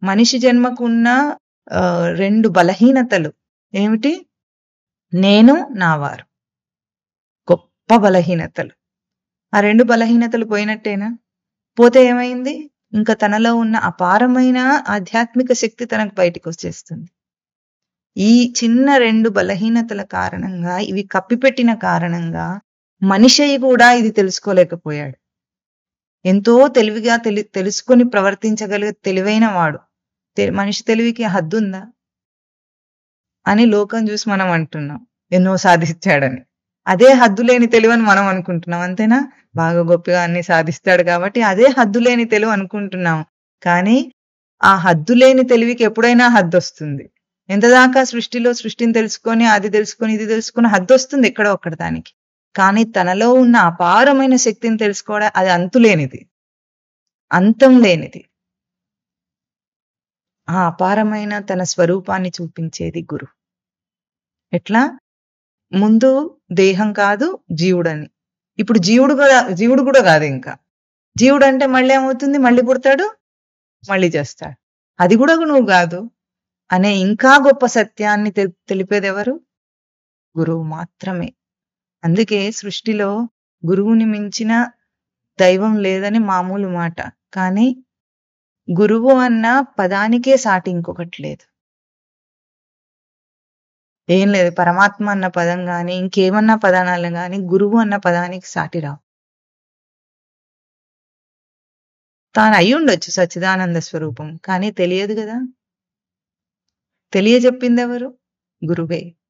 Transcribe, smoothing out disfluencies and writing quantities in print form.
మనిషి జన్మకున్న 2 బలహీనతలు ఏమిటి? నేను, నా వారు. గొప్ప బలహీనతలు. ఆ 2 బలహీనతలు పోయినట్టేనా? పోతే ఏమైంది? ఇంకా తనలో ఉన్న అపారమైన ఆధ్యాత్మిక శక్తి తనకు బయటికొచ్చేస్తుంది. ఈ చిన్న 2 బలహీనతల కారణంగా, ఇవి కప్పిపెట్టిన కారణంగా మనిషి కూడా ఇది తెలుసుకోలేకపోయాడు. ఎంతో తెలివిగా తెలుసుకొని ప్రవర్తించగలిగే తెలివైన వాడు. మనిషి తెలివికి హద్దుందా? అని లోకం చూసి మనం అంటున్నాం. ఎన్నో సాధించాడని. అదే హద్దులేని తెలివని మనం అనుకుంటున్నాం. అంతేనా? బాగా గొప్పగా అన్ని సాధిస్తాడు కాబట్టి అదే హద్దులేని తెలివి అనుకుంటున్నాం. కానీ ఆ హద్దులేని తెలివికి ఎప్పుడైనా హద్దొస్తుంది. ఎంతదాకా సృష్టిని తెలుసుకొని, అది తెలుసుకొని, ఇది తెలుసుకొని హద్దొస్తుంది ఎక్కడో ఒక్కడ దానికి. కానీ తనలో ఉన్న అపారమైన శక్తిని తెలుసుకోవడం అది అంతులేనిది. అంతం లేనిది. ఆ అపారమైన తన స్వరూపాన్ని చూపించేది గురువు. ఎట్లా? ముందు దేహం కాదు జీవుడని. ఇప్పుడు జీవుడు కూడా కాదు ఇంకా. జీవుడు అంటే మళ్ళీ ఏమవుతుంది? మళ్ళీ పుడతాడు, మళ్ళీ చేస్తాడు. అది కూడా నువ్వు కాదు అనే ఇంకా గొప్ప సత్యాన్ని తెలిపేదెవరు? గురువు మాత్రమే. అందుకే సృష్టిలో గురువుని మించిన దైవం లేదని మామూలు మాట. కానీ గురువు అన్న పదానికే సాటి ఇంకొకటి లేదు. ఏం లేదు. పరమాత్మ అన్న పదం గాని, ఇంకేమన్నా పదానాలు గాని గురువు అన్న పదానికి సాటి రావు. తాను అయ్యుండొచ్చు సచ్చిదానంద స్వరూపం. కానీ తెలియదు గదా! తెలియజెప్పిందెవరు? గురువే.